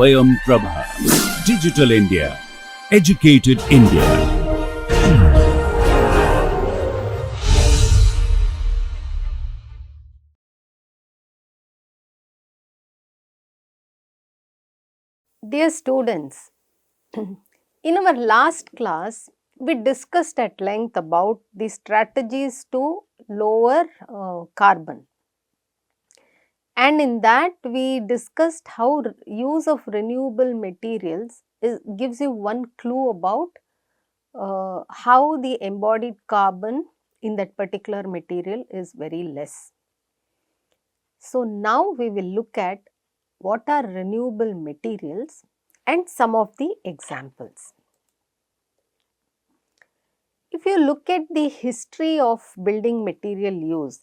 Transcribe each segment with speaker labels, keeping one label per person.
Speaker 1: Swayam Prabha. Digital India. Educated India.
Speaker 2: Dear students, in our last class, we discussed at length about the strategies to lower carbon. And in that, we discussed how use of renewable materials gives you one clue about how the embodied carbon in that particular material is very less. So, now we will look at what are renewable materials and some of the examples. If you look at the history of building material use,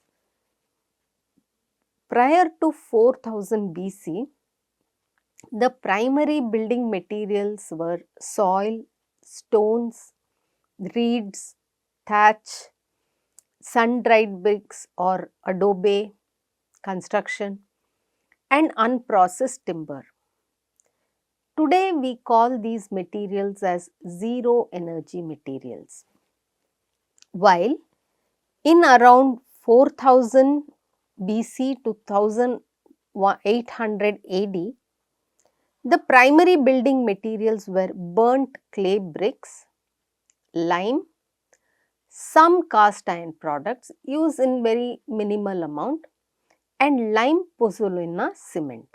Speaker 2: prior to 4000 BC, the primary building materials were soil, stones, reeds, thatch, sun-dried bricks or adobe construction, and unprocessed timber. Today, we call these materials as zero energy materials. While in around 4000 BC to 1800 AD, the primary building materials were burnt clay bricks, lime, some cast iron products used in very minimal amount, and lime pozzolana cement.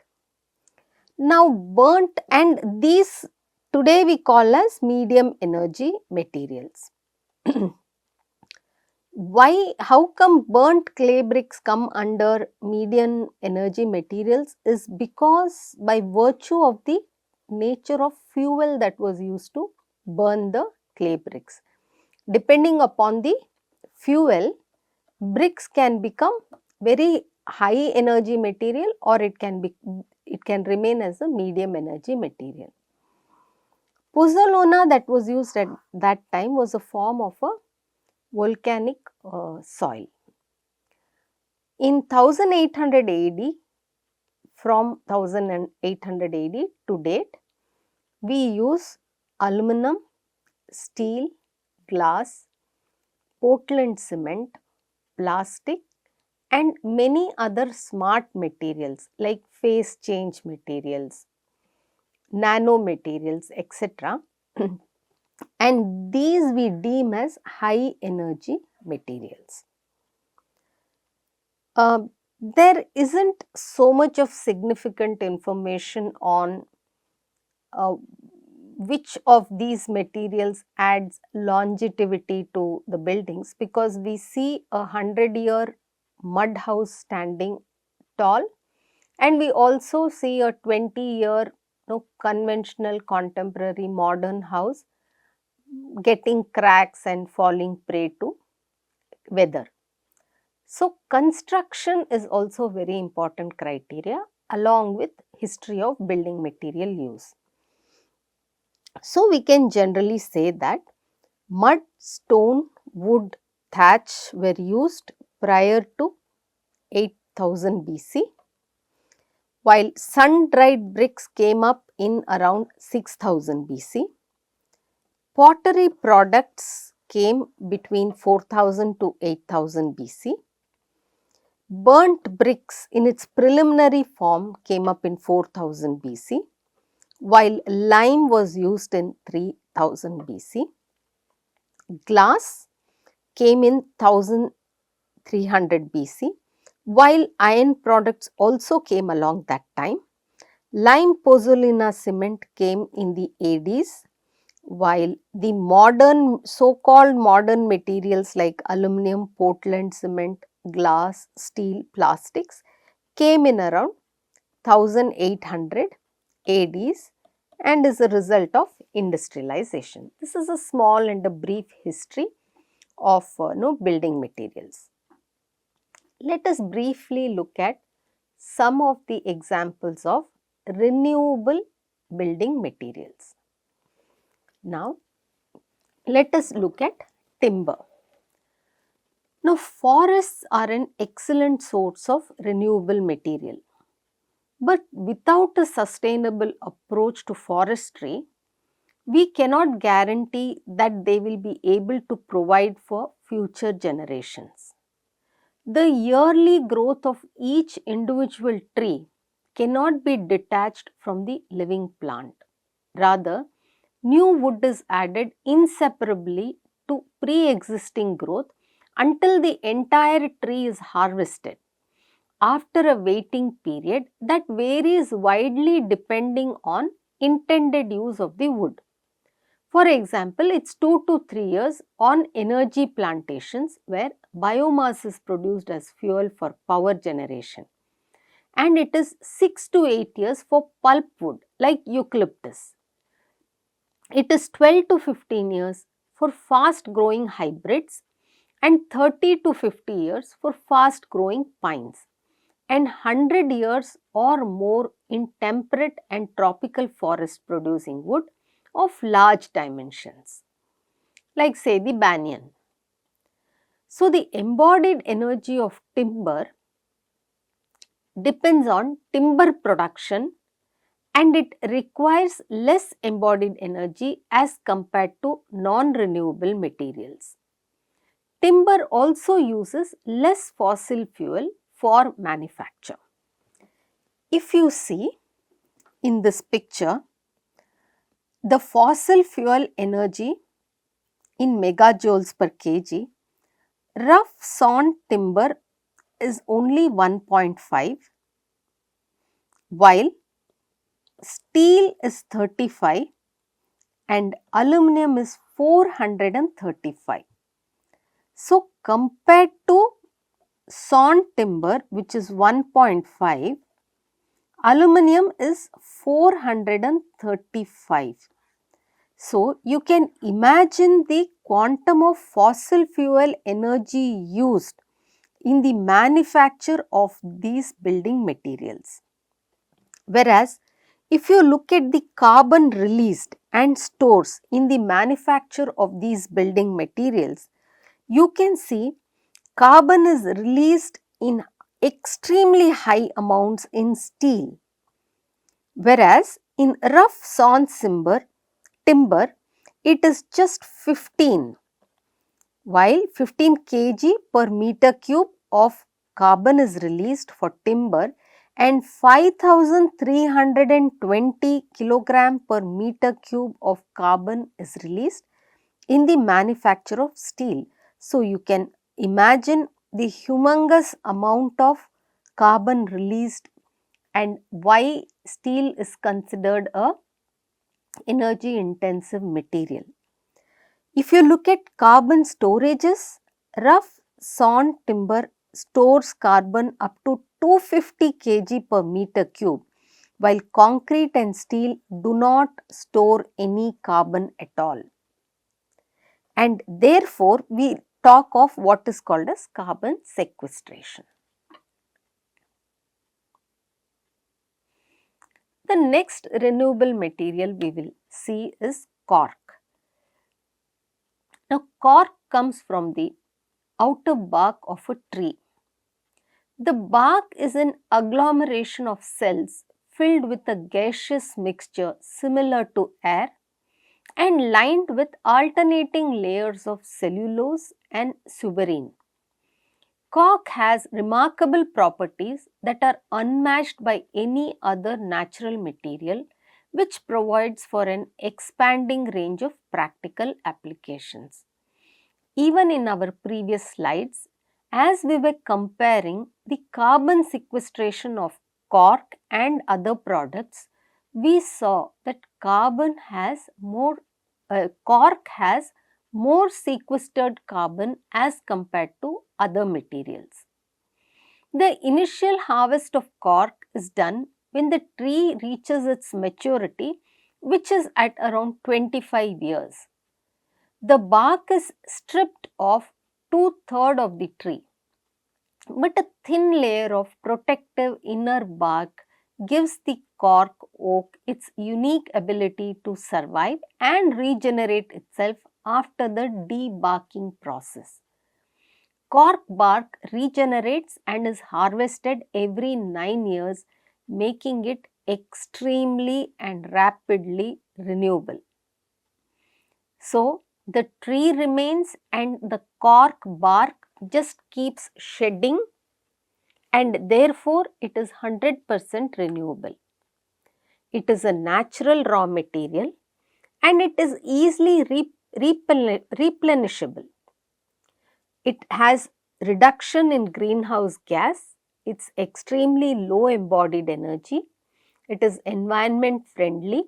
Speaker 2: Now burnt, and these today we call as medium energy materials. How come burnt clay bricks come under medium energy materials is because by virtue of the nature of fuel that was used to burn the clay bricks. Depending upon the fuel, bricks can become very high energy material or it can remain as a medium energy material. Pozzolana that was used at that time was a form of a volcanic soil. In 1800 AD, from 1800 AD to date, we use aluminum, steel, glass, Portland cement, plastic, and many other smart materials like phase change materials, nanomaterials, etc. And these we deem as high energy materials. There isn't so much of significant information on which of these materials adds longevity to the buildings, because we see a 100-year mud house standing tall, and we also see a 20-year conventional contemporary modern house getting cracks and falling prey to weather. So, construction is also very important criteria along with history of building material use. So, we can generally say that mud, stone, wood, thatch were used prior to 8000 BC, while sun-dried bricks came up in around 6000 BC. Pottery products came between 4000 to 8000 BC. Burnt bricks in its preliminary form came up in 4000 BC, while lime was used in 3000 BC. Glass came in 1300 BC, while iron products also came along that time. Lime pozzolana cement came in the 80s, while the modern, so-called modern materials like aluminum, Portland cement, glass, steel, plastics came in around 1800 ADs and is a result of industrialization. This is a small and a brief history of building materials. Let us briefly look at some of the examples of renewable building materials. Now, let us look at timber. Now, forests are an excellent source of renewable material. But without a sustainable approach to forestry, we cannot guarantee that they will be able to provide for future generations. The yearly growth of each individual tree cannot be detached from the living plant. Rather, new wood is added inseparably to pre-existing growth until the entire tree is harvested, after a waiting period that varies widely depending on intended use of the wood. For example, it's 2 to 3 years on energy plantations where biomass is produced as fuel for power generation, and it is 6 to 8 years for pulpwood like eucalyptus. It is 12 to 15 years for fast growing hybrids and 30 to 50 years for fast growing pines, and 100 years or more in temperate and tropical forest producing wood of large dimensions, like say the banyan. So, the embodied energy of timber depends on timber production, and it requires less embodied energy as compared to non-renewable materials. Timber also uses less fossil fuel for manufacture. If you see in this picture, the fossil fuel energy in megajoules per kg, rough sawn timber is only 1.5, while steel is 35 and aluminum is 435. So, compared to sawn timber, which is 1.5, aluminum is 435. So, you can imagine the quantum of fossil fuel energy used in the manufacture of these building materials. Whereas, if you look at the carbon released and stores in the manufacture of these building materials, you can see carbon is released in extremely high amounts in steel, whereas in rough sawn timber it is just 15, while 15 kg per meter cube of carbon is released for timber and 5320 kilogram per meter cube of carbon is released in the manufacture of steel. So, you can imagine the humongous amount of carbon released and why steel is considered a energy intensive material. If you look at carbon storages, rough sawn timber stores carbon up to 250 kg per meter cube, while concrete and steel do not store any carbon at all. And therefore, we talk of what is called as carbon sequestration. The next renewable material we will see is cork. Now, cork comes from the outer bark of a tree. The bark is an agglomeration of cells filled with a gaseous mixture similar to air and lined with alternating layers of cellulose and suberin. Cork has remarkable properties that are unmatched by any other natural material, which provides for an expanding range of practical applications. Even in our previous slides, as we were comparing the carbon sequestration of cork and other products, we saw that cork has more sequestered carbon as compared to other materials. The initial harvest of cork is done when the tree reaches its maturity, which is at around 25 years. The bark is stripped of 2/3 of the tree, but a thin layer of protective inner bark gives the cork oak its unique ability to survive and regenerate itself after the debarking process. Cork bark regenerates and is harvested every 9 years, making it extremely and rapidly renewable. So, the tree remains and the cork bark just keeps shedding, and therefore it is 100% renewable. It is a natural raw material and it is easily replenishable. It has reduction in greenhouse gas, it's extremely low embodied energy, it is environment friendly,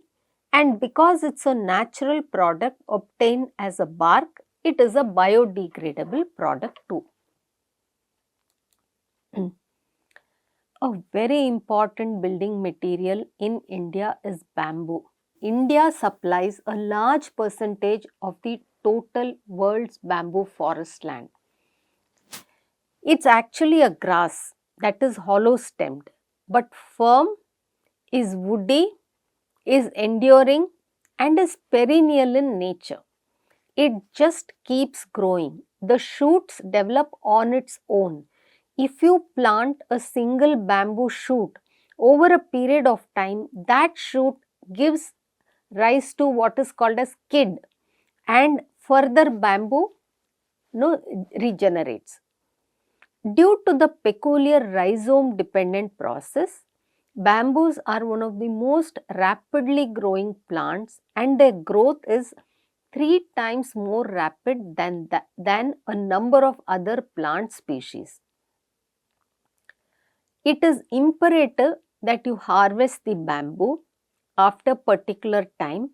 Speaker 2: and because it's a natural product obtained as a bark, it is a biodegradable product too. A very important building material in India is bamboo. India supplies a large percentage of the total world's bamboo forest land. It's actually a grass that is hollow stemmed, but firm, is woody, is enduring, and is perennial in nature. It just keeps growing. The shoots develop on its own. If you plant a single bamboo shoot over a period of time, that shoot gives rise to what is called as kid, and further bamboo regenerates. Due to the peculiar rhizome dependent process, bamboos are one of the most rapidly growing plants and their growth is 3 times more rapid than a number of other plant species. It is imperative that you harvest the bamboo after particular time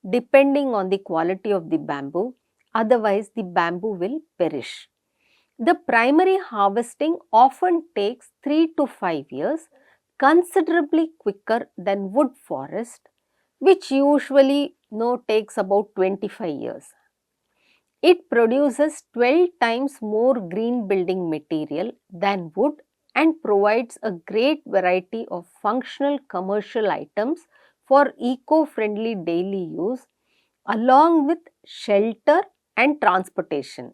Speaker 2: depending on the quality of the bamboo, otherwise the bamboo will perish. The primary harvesting often takes 3 to 5 years, considerably quicker than wood forest, which usually takes about 25 years. It produces 12 times more green building material than wood and provides a great variety of functional commercial items for eco-friendly daily use along with shelter and transportation,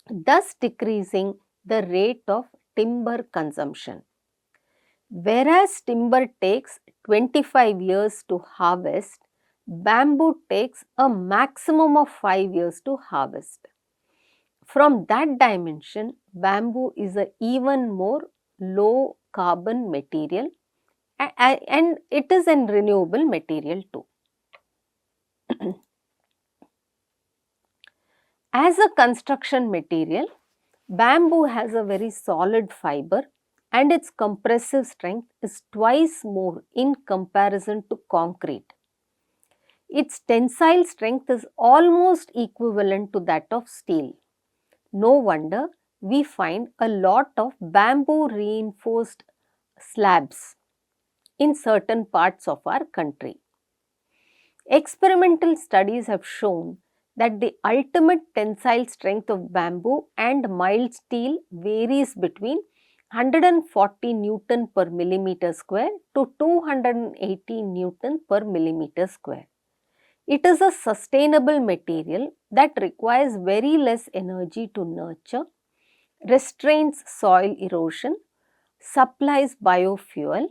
Speaker 2: thus decreasing the rate of timber consumption. Whereas timber takes 25 years to harvest, bamboo takes a maximum of 5 years to harvest. From that dimension, bamboo is an even more low carbon material and it is a renewable material too. As a construction material, bamboo has a very solid fiber and its compressive strength is twice more in comparison to concrete. Its tensile strength is almost equivalent to that of steel. No wonder we find a lot of bamboo reinforced slabs in certain parts of our country. Experimental studies have shown that the ultimate tensile strength of bamboo and mild steel varies between 140 Newton per millimeter square to 280 Newton per millimeter square. It is a sustainable material that requires very less energy to nurture, restrains soil erosion, supplies biofuel,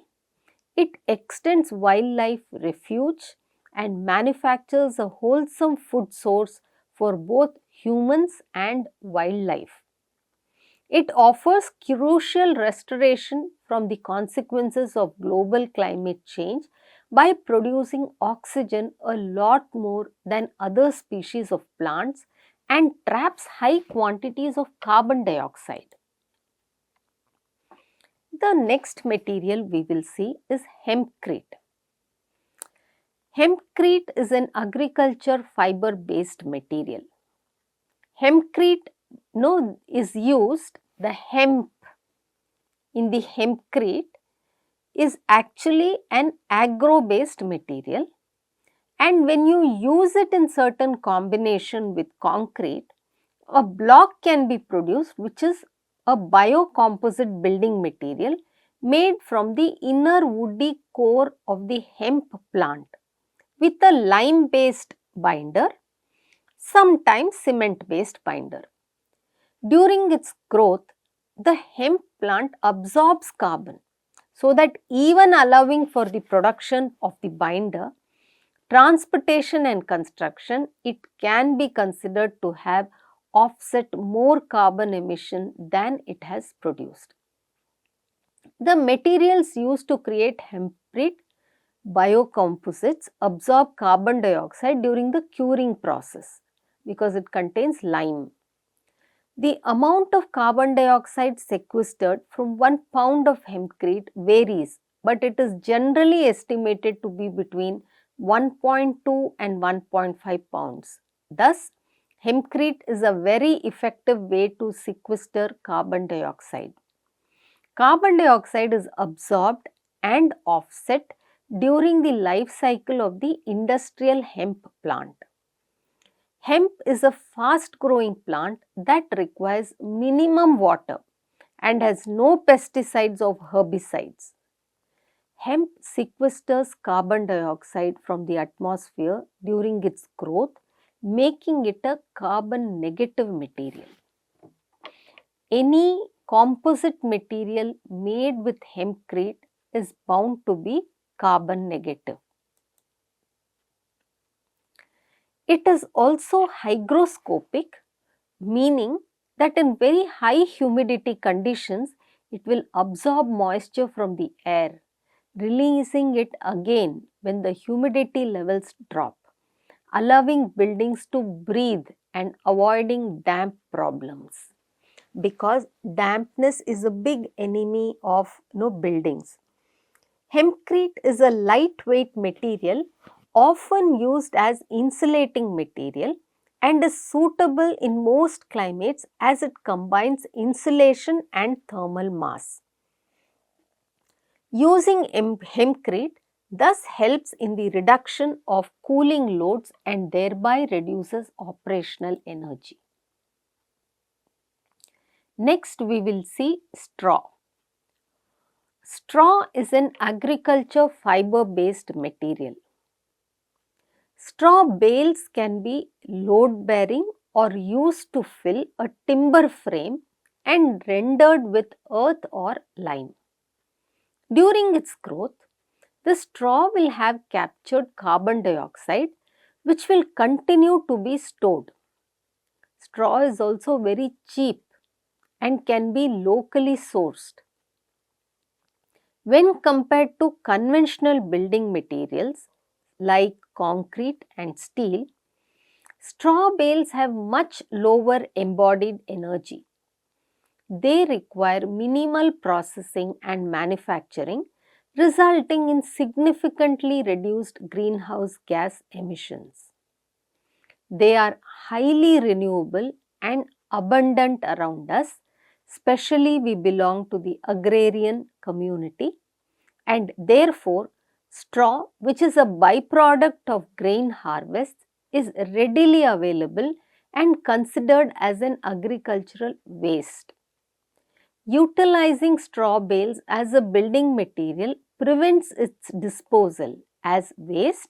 Speaker 2: it extends wildlife refuge and manufactures a wholesome food source for both humans and wildlife. It offers crucial restoration from the consequences of global climate change by producing oxygen a lot more than other species of plants and traps high quantities of carbon dioxide. The next material we will see is hempcrete. Hempcrete is an agriculture fiber based material. Hempcrete is used, the hemp in the hempcrete is actually an agro based material, and when you use it in certain combination with concrete, a block can be produced which is a biocomposite building material made from the inner woody core of the hemp plant with a lime based binder, sometimes cement based binder. During its growth, the hemp plant absorbs carbon, so that even allowing for the production of the binder, transportation and construction, it can be considered to have offset more carbon emission than it has produced. The materials used to create hempcrete biocomposites absorb carbon dioxide during the curing process because it contains lime. The amount of carbon dioxide sequestered from 1 pound of hempcrete varies, but it is generally estimated to be between 1.2 and 1.5 pounds. Thus, hempcrete is a very effective way to sequester carbon dioxide. Carbon dioxide is absorbed and offset during the life cycle of the industrial hemp plant. Hemp is a fast growing plant that requires minimum water and has no pesticides or herbicides. Hemp sequesters carbon dioxide from the atmosphere during its growth, making it a carbon negative material. Any composite material made with hempcrete is bound to be carbon negative. It is also hygroscopic, meaning that in very high humidity conditions, it will absorb moisture from the air, releasing it again when the humidity levels drop, allowing buildings to breathe and avoiding damp problems. Because dampness is a big enemy of buildings. Hempcrete is a lightweight material often used as insulating material and is suitable in most climates as it combines insulation and thermal mass. Using hempcrete thus helps in the reduction of cooling loads and thereby reduces operational energy. Next, we will see straw. Straw is an agriculture fiber based material. Straw bales can be load bearing or used to fill a timber frame and rendered with earth or lime. During its growth, the straw will have captured carbon dioxide which will continue to be stored. Straw is also very cheap and can be locally sourced. When compared to conventional building materials like concrete and steel, straw bales have much lower embodied energy. They require minimal processing and manufacturing, resulting in significantly reduced greenhouse gas emissions. They are highly renewable and abundant around us, especially we belong to the agrarian community, and therefore straw, which is a byproduct of grain harvest, is readily available and considered as an agricultural waste. Utilizing straw bales as a building material prevents its disposal as waste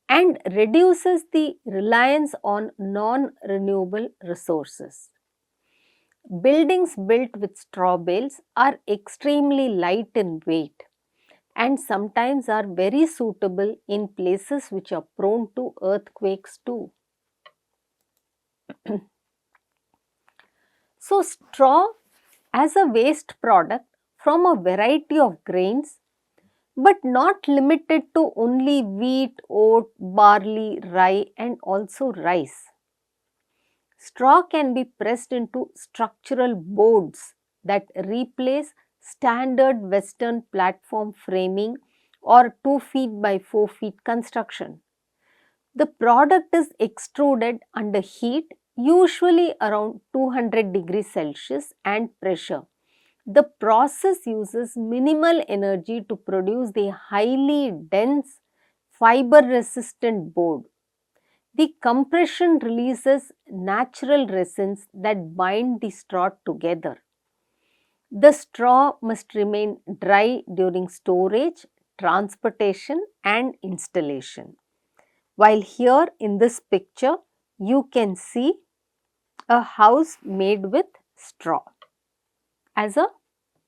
Speaker 2: and reduces the reliance on non-renewable resources. Buildings built with straw bales are extremely light in weight and sometimes are very suitable in places which are prone to earthquakes too. So, straw as a waste product from a variety of grains, but not limited to only wheat, oat, barley, rye and also rice. Straw can be pressed into structural boards that replace standard western platform framing or 2 feet by 4 feet construction. The product is extruded under heat, usually around 200 degrees Celsius and pressure. The process uses minimal energy to produce the highly dense fiber resistant board. The compression releases natural resins that bind the straw together. The straw must remain dry during storage, transportation and installation. While here in this picture, you can see a house made with straw as a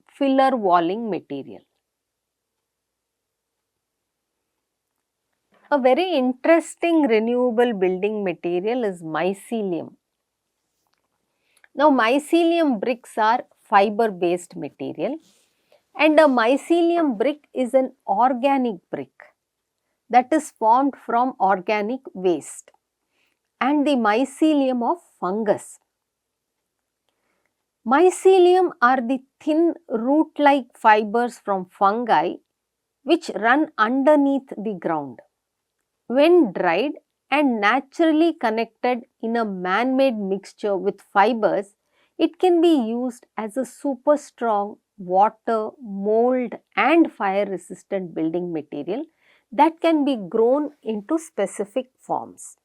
Speaker 2: filler walling material. A very interesting renewable building material is mycelium. Now, mycelium bricks are fiber based material, and a mycelium brick is an organic brick that is formed from organic waste and the mycelium of fungus. Mycelium are the thin root like fibers from fungi which run underneath the ground. When dried and naturally connected in a man-made mixture with fibers, it can be used as a super strong water, mold and fire resistant building material that can be grown into specific forms.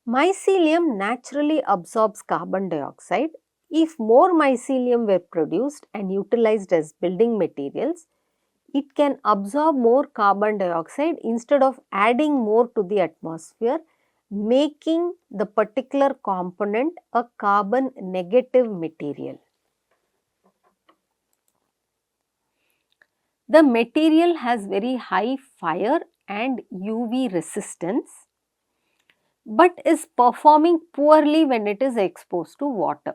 Speaker 2: Mycelium naturally absorbs carbon dioxide. If more mycelium were produced and utilized as building materials, it can absorb more carbon dioxide instead of adding more to the atmosphere, making the particular component a carbon negative material. The material has very high fire and UV resistance, but is performing poorly when it is exposed to water.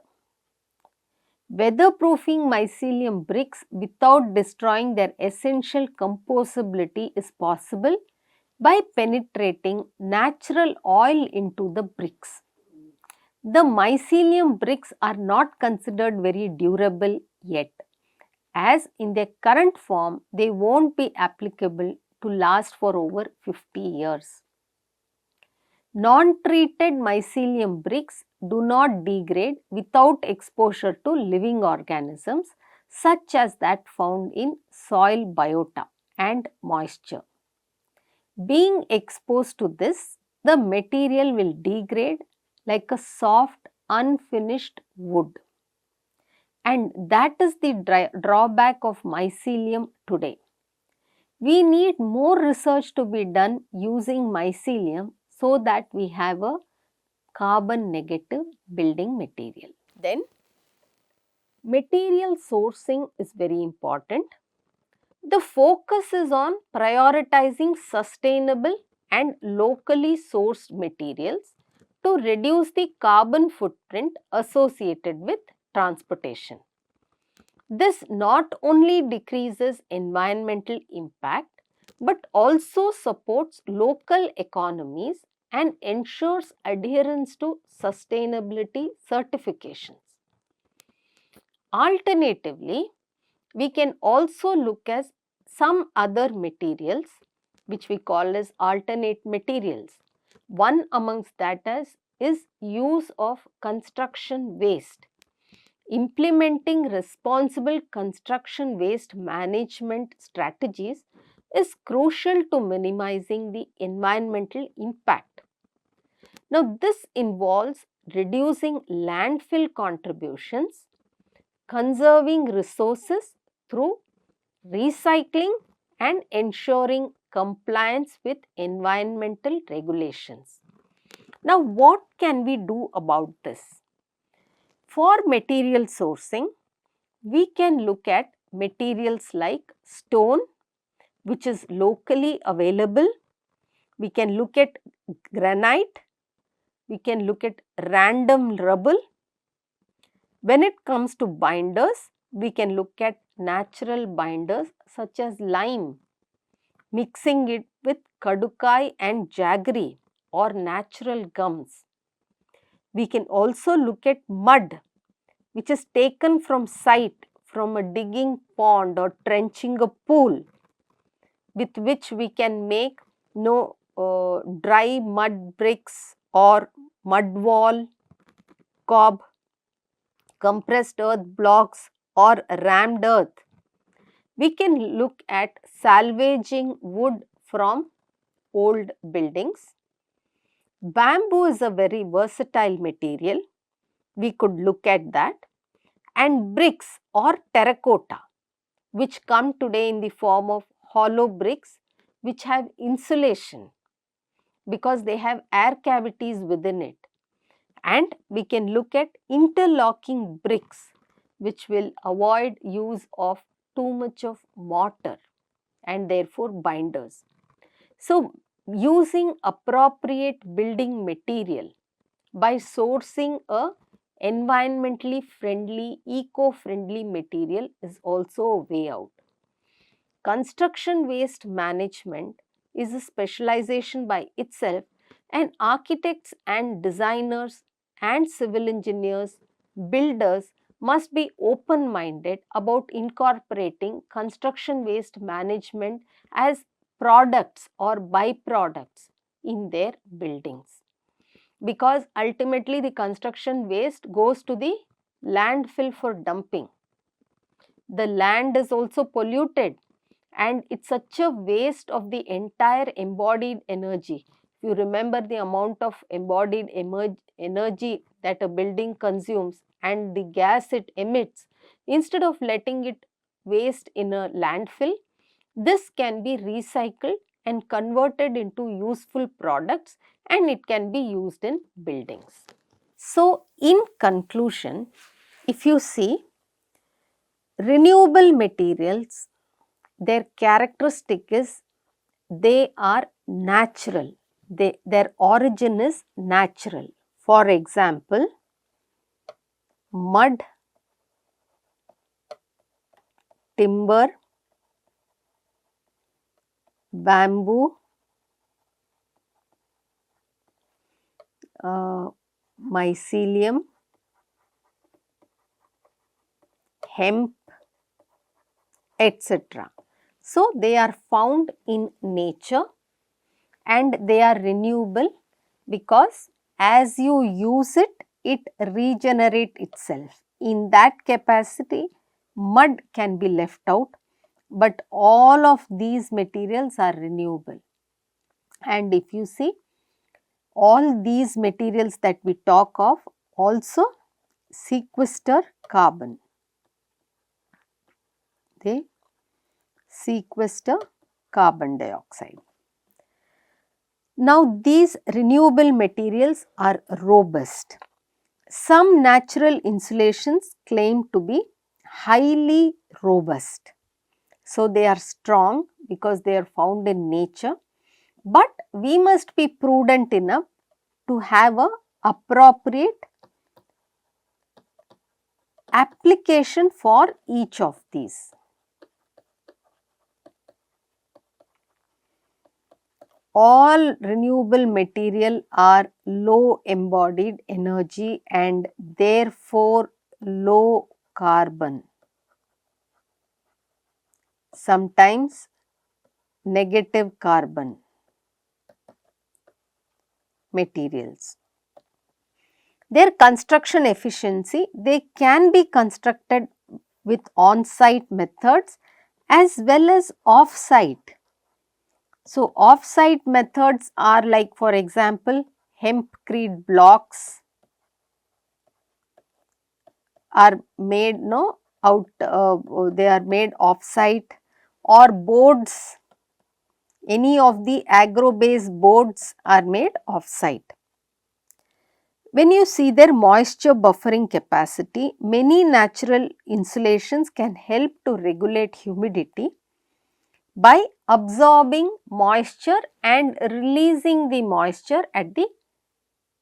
Speaker 2: Weatherproofing mycelium bricks without destroying their essential composability is possible by penetrating natural oil into the bricks. The mycelium bricks are not considered very durable yet, as in their current form they won't be applicable to last for over 50 years. Non-treated mycelium bricks do not degrade without exposure to living organisms such as that found in soil biota and moisture. Being exposed to this, the material will degrade like a soft, unfinished wood. And that is the drawback of mycelium today. We need more research to be done using mycelium so that we have a carbon negative building material. Then, material sourcing is very important. The focus is on prioritizing sustainable and locally sourced materials to reduce the carbon footprint associated with transportation. This not only decreases environmental impact but also supports local economies and ensures adherence to sustainability certifications. Alternatively, we can also look at some other materials which we call as alternate materials. One amongst that is use of construction waste. Implementing responsible construction waste management strategies is crucial to minimizing the environmental impact. Now, this involves reducing landfill contributions, conserving resources through recycling and ensuring compliance with environmental regulations. Now, what can we do about this? For material sourcing, we can look at materials like stone, which is locally available. We can look at granite. We can look at random rubble. When it comes to binders, we can look at natural binders such as lime, mixing it with kadukai and jaggery or natural gums. We can also look at mud, which is taken from site from a digging pond or trenching a pool, with which we can make dry mud bricks or mud wall, cob, compressed earth blocks or rammed earth. We can look at salvaging wood from old buildings. Bamboo is a very versatile material. We could look at that. And bricks or terracotta, which come today in the form of hollow bricks which have insulation because they have air cavities within it. And we can look at interlocking bricks which will avoid use of too much of mortar and therefore binders. So, using appropriate building material by sourcing a environmentally friendly, eco-friendly material is also a way out. Construction waste management is a specialization by itself, and architects and designers and civil engineers, builders must be open-minded about incorporating construction waste management as products or byproducts in their buildings. Because ultimately the construction waste goes to the landfill for dumping. The land is also polluted, and it's such a waste of the entire embodied energy. If you remember the amount of embodied energy that a building consumes and the gas it emits, instead of letting it waste in a landfill, this can be recycled and converted into useful products, and it can be used in buildings. So, in conclusion, if you see, renewable materials, their characteristic is they are natural. Their origin is natural. For example, mud, timber, bamboo, mycelium, hemp, etc. So, they are found in nature and they are renewable because as you use it, it regenerates itself. In that capacity, mud can be left out, but all of these materials are renewable. And if you see, all these materials that we talk of also sequester carbon. They sequester carbon dioxide. Now, these renewable materials are robust. Some natural insulations claim to be highly robust. So, they are strong because they are found in nature, but we must be prudent enough to have a appropriate application for each of these. All renewable material are low embodied energy and therefore low carbon. Sometimes negative carbon materials. Their construction efficiency, they can be constructed with on-site methods as well as off-site. So, off-site methods are like, for example, hempcrete blocks are made they are made off-site, or boards, any of the agro-based boards are made off-site. When you see their moisture buffering capacity, many natural insulations can help to regulate humidity by absorbing moisture and releasing the moisture at the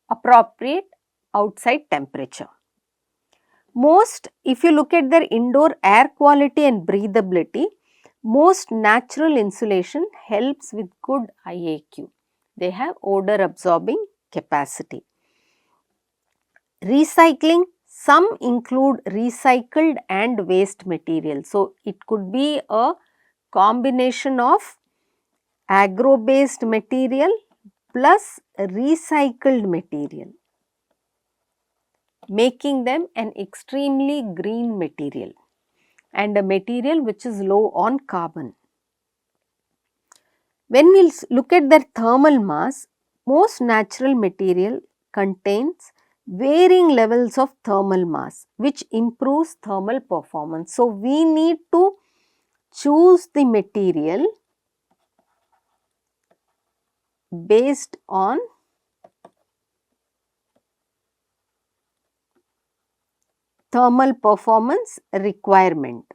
Speaker 2: appropriate outside temperature. Most, if you look at their indoor air quality and breathability, most natural insulation helps with good IAQ. They have odor absorbing capacity. Recycling, some include recycled and waste material. So, it could be a combination of agro-based material plus recycled material, making them an extremely green material and a material which is low on carbon. When we look at their thermal mass, most natural material contains varying levels of thermal mass which improves thermal performance. So, we need to choose the material based on thermal performance requirement.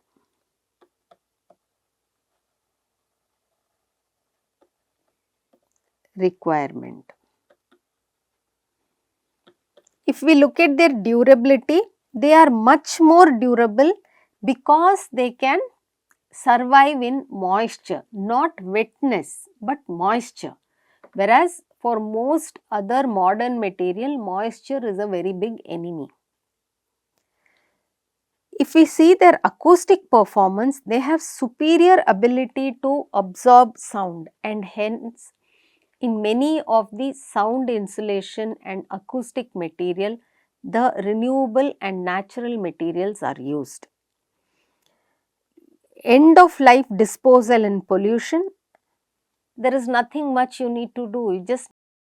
Speaker 2: requirement. If we look at their durability, they are much more durable because they can survive in moisture, not wetness but moisture. Whereas for most other modern material, moisture is a very big enemy. If we see their acoustic performance, they have superior ability to absorb sound, and hence in many of the sound insulation and acoustic material, the renewable and natural materials are used. End of life disposal and pollution, there is nothing much you need to do. You just